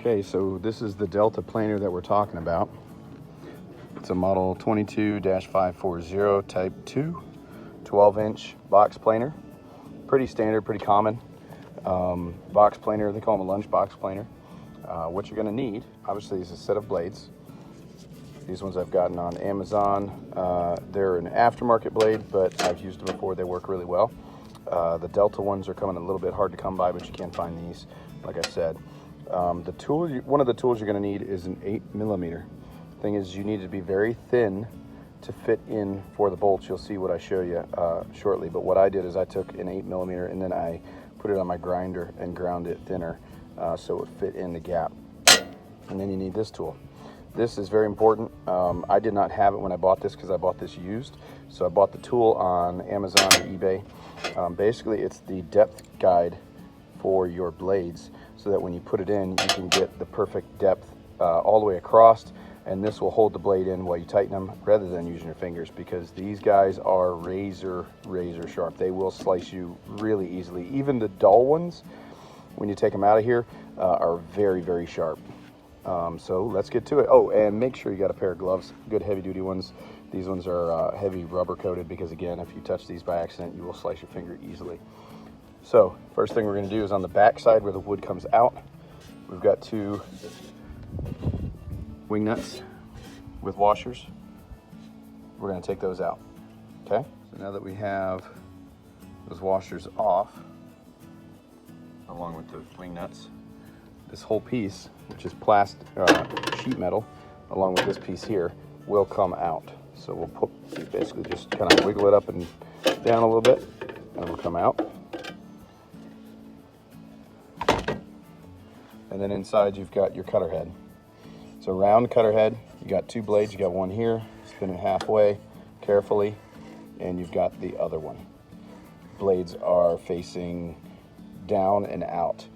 Okay, so this is the Delta planer that we're talking about. It's a model 22-540 Type 2, 12-inch box planer. Pretty standard, pretty common. Box planer, they call them a lunch box planer. What you're gonna need, obviously, is a set of blades. These ones I've gotten on Amazon. They're an aftermarket blade, but I've used them before. They work really well. The Delta ones are coming a little bit hard to come by, but you can find these, like I said. One of the tools you're going to need is an 8mm. Thing is, you need to be very thin to fit in for the bolts. You'll see what I show you shortly. But what I did is I took an 8mm and then I put it on my grinder and ground it thinner so it would fit in the gap. And then you need this tool. This is very important. I did not have it when I bought this because I bought this used. So I bought the tool on Amazon or eBay. Basically, it's the depth guide for your blades so that when you put it in, you can get the perfect depth all the way across. And this will hold the blade in while you tighten them rather than using your fingers, because these guys are razor sharp. They will slice you really easily. Even the dull ones, when you take them out of here, are very sharp. So let's get to it. Oh, and make sure you got a pair of gloves, good heavy duty ones. These ones are heavy rubber coated because, again, if you touch these by accident, you will slice your finger easily. So first thing we're going to do is on the back side where the wood comes out, we've got two wing nuts with washers. We're going to take those out. Okay, so now that we have those washers off, along with the wing nuts, this whole piece, which is plastic sheet metal, along with this piece here, will come out. So we'll basically just kind of wiggle it up and down a little bit, and it'll come out. And then inside you've got your cutter head. So round cutter head, you got two blades. You got one here, spin it halfway carefully, and you've got the other one. Blades are facing down and out.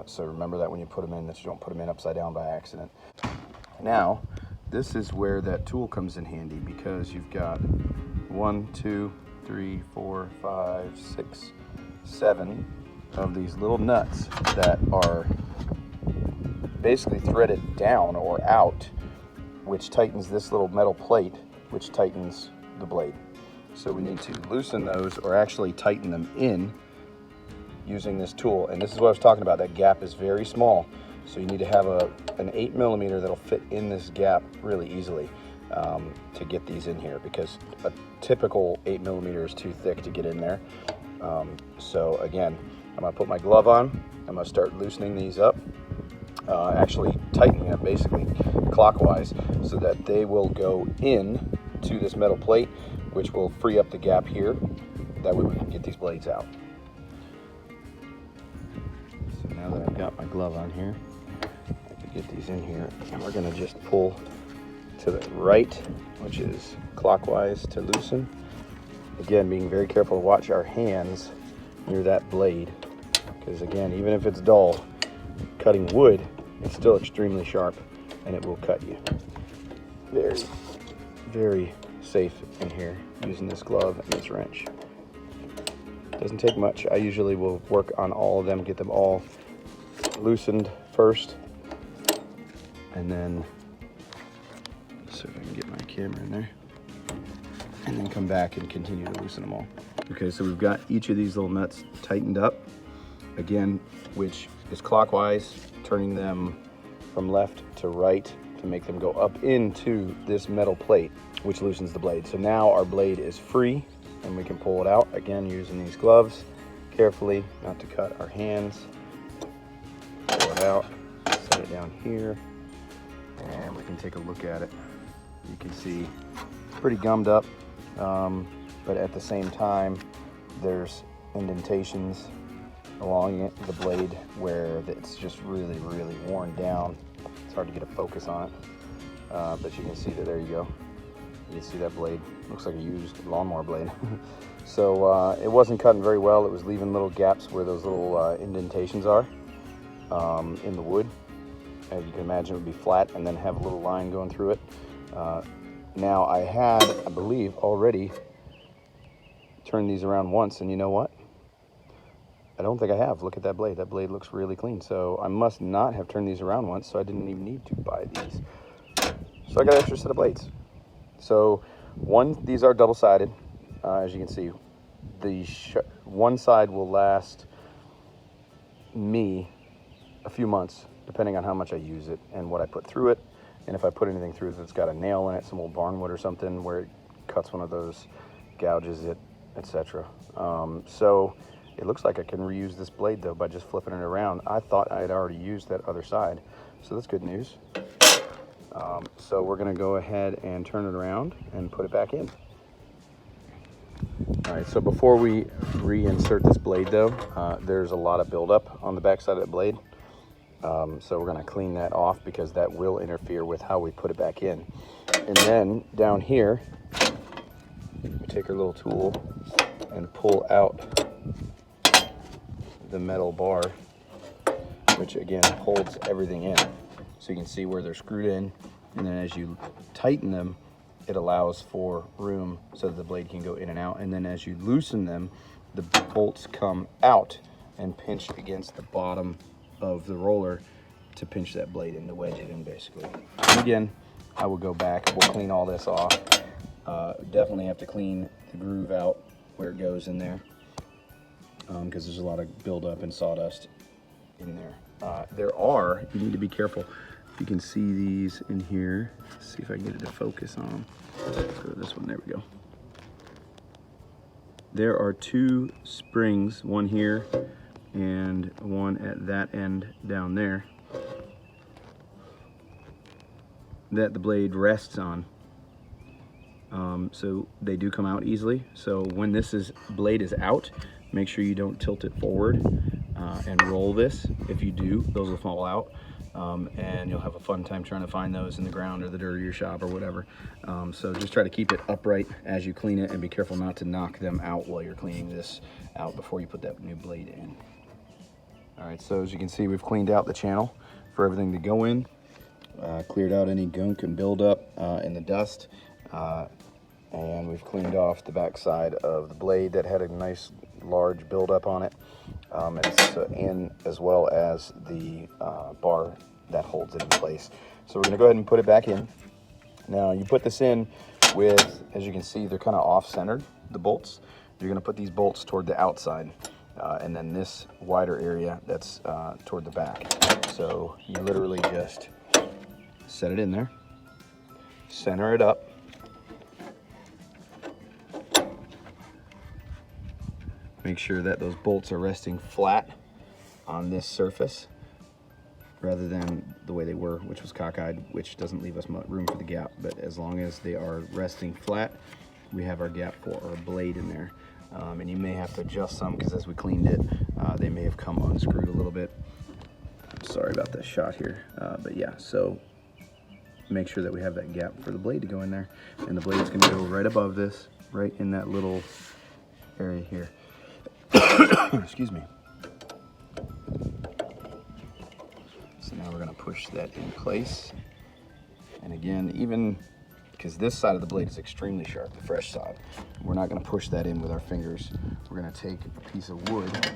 So remember that when you put them in, that you don't put them in upside down by accident. Now, this is where that tool comes in handy, because you've got 1, 2, 3, 4, 5, 6, 7 of these little nuts that are basically threaded down or out, which tightens this little metal plate, which tightens the blade. So we need to loosen those, or actually tighten them in, using this tool. And this is what I was talking about. That gap is very small, so you need to have an 8mm that'll fit in this gap really easily to get these in here, because a typical 8mm is too thick to get in there. So again, I'm gonna put my glove on. I'm gonna start loosening these up, actually tightening them basically clockwise, so that they will go in to this metal plate, which will free up the gap here. That way we can get these blades out. Now that I've got my glove on here, I can get these in here, and we're gonna just pull to the right, which is clockwise, to loosen. Again, being very careful to watch our hands near that blade, because again, even if it's dull, cutting wood, it's still extremely sharp, and it will cut you. Very safe in here using this glove and this wrench. Doesn't take much. I usually will work on all of them, get them all loosened first, and then see if I can get my camera in there, and then come back and continue to loosen them all. Okay, so we've got each of these little nuts tightened up, again, which is clockwise, turning them from left to right to make them go up into this metal plate, which loosens the blade. So now our blade is free, and we can pull it out, again, using these gloves carefully, not to cut our hands. Pull it out, set it down here, and we can take a look at it. You can see pretty gummed up, but at the same time, there's indentations along it, the blade, where it's just really worn down. It's hard to get a focus on it, but you can see that. There you go. You can see that blade looks like a used lawnmower blade. So it wasn't cutting very well. It was leaving little gaps where those little indentations are in the wood. As you can imagine, it would be flat and then have a little line going through it. Now I had, I believe, already turned these around once, and you know what? I don't think I have. Look at that blade. That blade looks really clean. So I must not have turned these around once, so I didn't even need to buy these. So I got an extra set of blades. So these are double-sided, as you can see. The one side will last me a few months, depending on how much I use it and what I put through it. And if I put anything through it that's got a nail in it, some old barnwood or something, where it cuts one of those, gouges it, etc. So it looks like I can reuse this blade though by just flipping it around. I thought I had already used that other side, so that's good news. So we're gonna go ahead and turn it around and put it back in. All right, so before we reinsert this blade though, there's a lot of buildup on the back side of the blade. So we're gonna clean that off because that will interfere with how we put it back in. And then down here, we take our little tool and pull out the metal bar, which again holds everything in. So you can see where they're screwed in, and then as you tighten them, it allows for room so that the blade can go in and out. And then as you loosen them, the bolts come out and pinch against the bottom of the roller to pinch that blade in, to wedge it in basically. And again, I will go back, we'll clean all this off. Definitely have to clean the groove out where it goes in there, because there's a lot of buildup and sawdust in there. You need to be careful. You can see these in here. Let's see if I can get it to focus on them. Let's go to this one, there we go. There are two springs, one here and one at that end down there, that the blade rests on. So they do come out easily. So when blade is out, make sure you don't tilt it forward and roll this. If you do, those will fall out. And you'll have a fun time trying to find those in the ground or the dirt of your shop or whatever. So just try to keep it upright as you clean it, and be careful not to knock them out while you're cleaning this out before you put that new blade in. All right, so as you can see, we've cleaned out the channel for everything to go in, cleared out any gunk and buildup in the dust, and we've cleaned off the back side of the blade that had a nice large buildup on it. It's in, as well as the bar that holds it in place. So we're gonna go ahead and put it back in. Now you put this in with, as you can see, they're kind of off-centered, the bolts. You're gonna put these bolts toward the outside, and then this wider area that's toward the back. So you literally just set it in there, center it up, make sure that those bolts are resting flat on this surface rather than the way they were, which was cockeyed, which doesn't leave us much room for the gap. But as long as they are resting flat, we have our gap for our blade in there. And you may have to adjust some, because as we cleaned it, they may have come unscrewed a little bit. Sorry about that shot here, but yeah, so make sure that we have that gap for the blade to go in there. And the blade's gonna go right above this, right in that little area here. Excuse me. So now we're gonna push that in place. And again, even because this side of the blade is extremely sharp, the fresh side, we're not gonna push that in with our fingers. We're gonna take a piece of wood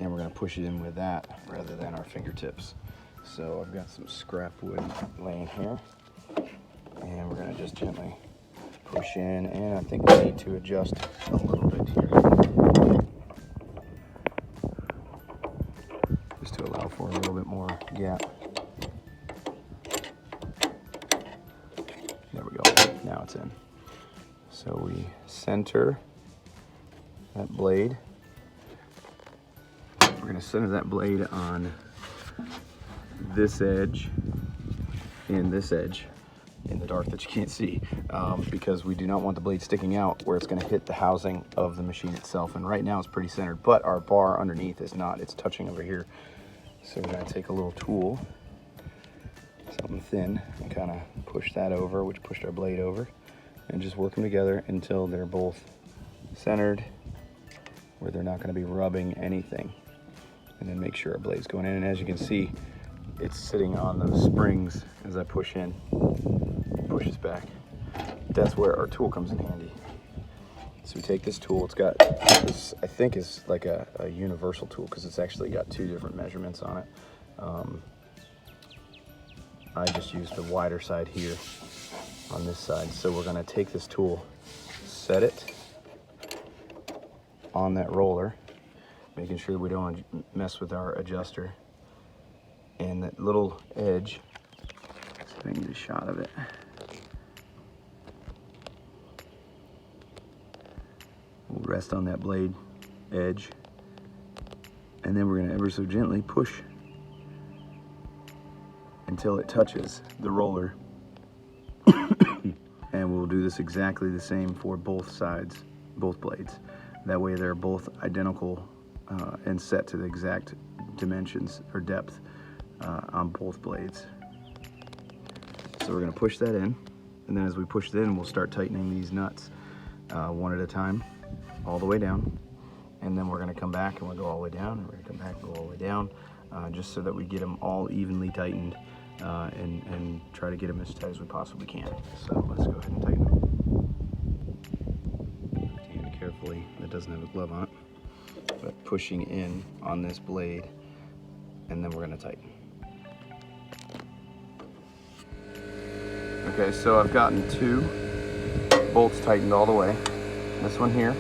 and we're gonna push it in with that rather than our fingertips. So I've got some scrap wood laying here, and we're gonna just gently push in, and I think we need to adjust a little bit here, just to allow for a little bit more gap. There we go, now it's in. So we center that blade. We're gonna center that blade on this edge and this edge in the dark that you can't see, because we do not want the blade sticking out where it's going to hit the housing of the machine itself. And right now it's pretty centered, but our bar underneath is not. It's touching over here. So we're going to take a little tool, something thin, and kind of push that over, which pushed our blade over, and just work them together until they're both centered where they're not going to be rubbing anything. And then make sure our blade's going in, and as you can see, it's sitting on those springs. As I push in, it pushes back. That's where our tool comes in handy. So we take this tool. It's got this, I think is like a universal tool because it's actually got 2 different measurements on it. I just used the wider side here on this side. So we're gonna take this tool, set it on that roller, making sure we don't mess with our adjuster. And that little edge, let's see if I can get a shot of it. We'll rest on that blade edge, and then we're gonna ever so gently push until it touches the roller. And we'll do this exactly the same for both sides, both blades. That way they're both identical and set to the exact dimensions or depth on both blades. So we're gonna push that in, and then as we push it in, we'll start tightening these nuts one at a time, all the way down. And then we're gonna come back and we'll go all the way down, and we're gonna come back and go all the way down, just so that we get them all evenly tightened and try to get them as tight as we possibly can. So let's go ahead and tighten them. And carefully, that doesn't have a glove on it, but pushing in on this blade, and then we're gonna tighten. Okay, so I've gotten 2 bolts tightened all the way. This one here,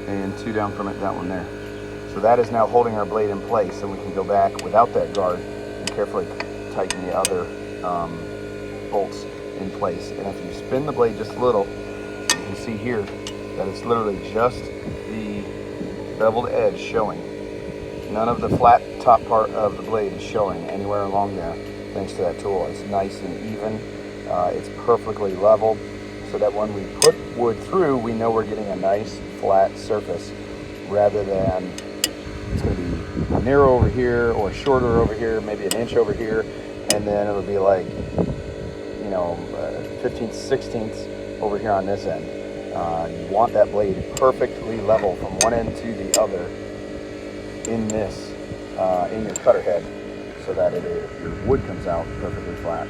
and 2 down from it, that one there. So that is now holding our blade in place, and we can go back without that guard and carefully tighten the other bolts in place. And if you spin the blade just a little, you can see here that it's literally just the beveled edge showing. None of the flat top part of the blade is showing anywhere along there, thanks to that tool. It's nice and even. It's perfectly level, so that when we put wood through, we know we're getting a nice flat surface, rather than it's going to be narrow over here or shorter over here, maybe an inch over here, and then it'll be like, 15th, 16th over here on this end. You want that blade perfectly level from one end to the other in this, in your cutter head, so that your wood comes out perfectly flat.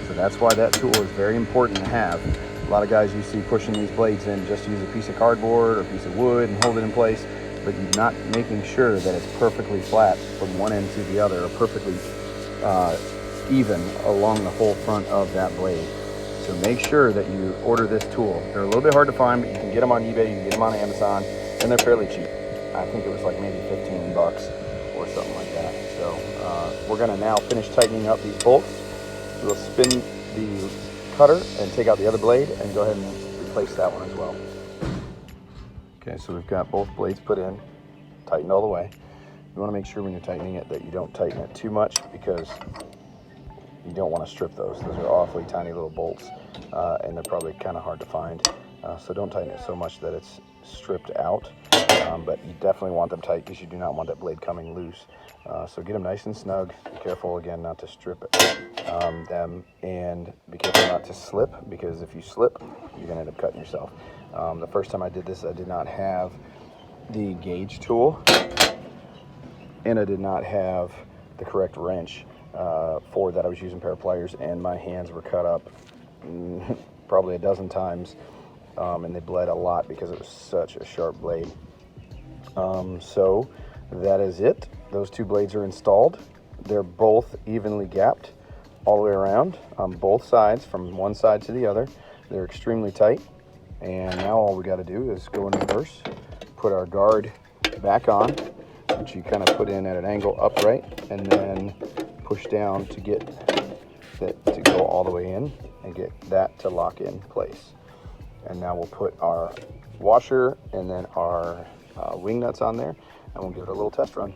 So that's why that tool is very important to have. A lot of guys you see pushing these blades in just use a piece of cardboard or a piece of wood and hold it in place, but you're not making sure that it's perfectly flat from one end to the other, or perfectly even along the whole front of that blade. So make sure that you order this tool. They're a little bit hard to find, but you can get them on eBay, you can get them on Amazon, and they're fairly cheap. I think it was like maybe 15 bucks or something like that. So we're gonna now finish tightening up these bolts. We'll spin the cutter and take out the other blade and go ahead and replace that one as well. Okay, so we've got both blades put in, tightened all the way. You want to make sure when you're tightening it that you don't tighten it too much, because you don't want to strip those. Those are awfully tiny little bolts, and they're probably kind of hard to find. So don't tighten it so much that it's stripped out, but you definitely want them tight because you do not want that blade coming loose. So get them nice and snug. Be careful again not to strip them, and be careful not to slip, because if you slip, you're gonna end up cutting yourself. The first time I did this, I did not have the gauge tool, and I did not have the correct wrench for that. I was using a pair of pliers, and my hands were cut up probably a dozen times, and they bled a lot because it was such a sharp blade. So that is it. Those 2 blades are installed. They're both evenly gapped all the way around on both sides, from one side to the other. They're extremely tight, and now all we got to do is go in reverse, put our guard back on, which you kind of put in at an angle upright, and then push down to get that to go all the way in and get that to lock in place. And now we'll put our washer and then our wing nuts on there, and we'll give it a little test run.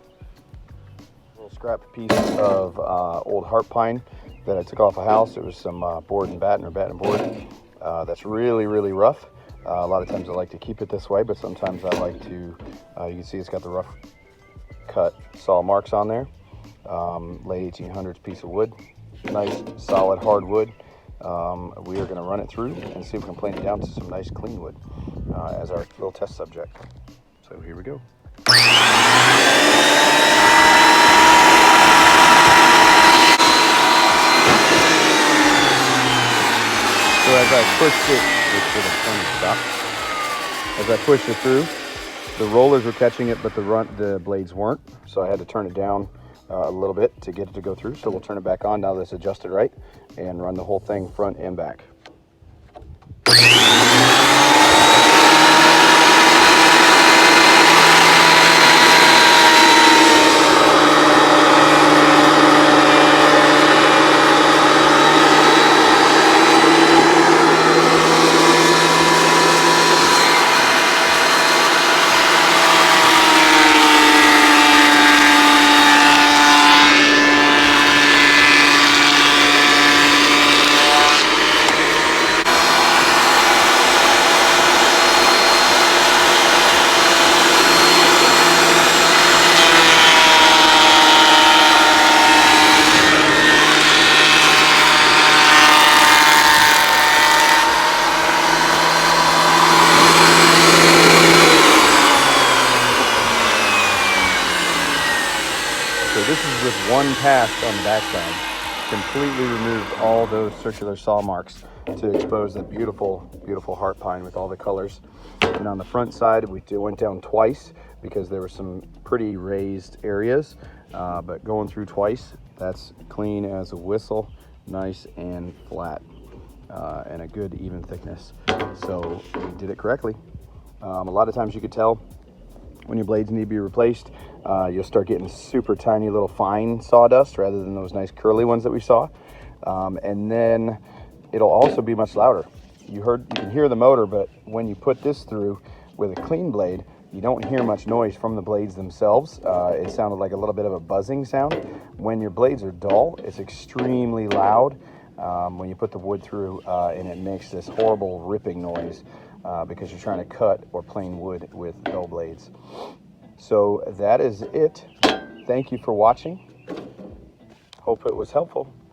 A little scrap piece of old harp pine that I took off a house. It was some board and batten, or batten and board. That's really, really rough. A lot of times I like to keep it this way, but sometimes I like to, you can see it's got the rough cut saw marks on there. Late 1800s piece of wood. Nice, solid, hard wood. We are going to run it through and see if we can plane it down to some nice clean wood as our little test subject. So here we go. So as I pushed it which would have turned it stop. As I pushed it through, the rollers were catching it, but the blades weren't. So I had to turn it down a little bit to get it to go through. So we'll turn it back on now that it's adjusted right and run the whole thing front and back. So this is with one pass on the backside. Completely removed all those circular saw marks to expose that beautiful, beautiful heart pine with all the colors. And on the front side, we went down twice because there were some pretty raised areas, but going through twice, that's clean as a whistle, nice and flat, and a good even thickness. So we did it correctly. A lot of times you could tell when your blades need to be replaced, you'll start getting super tiny little fine sawdust rather than those nice curly ones that we saw. And then it'll also be much louder. You can hear the motor, but when you put this through with a clean blade, you don't hear much noise from the blades themselves. It sounded like a little bit of a buzzing sound. When your blades are dull, it's extremely loud when you put the wood through, and it makes this horrible ripping noise. Because you're trying to cut or plane wood with dull blades. So that is it. Thank you for watching. Hope it was helpful.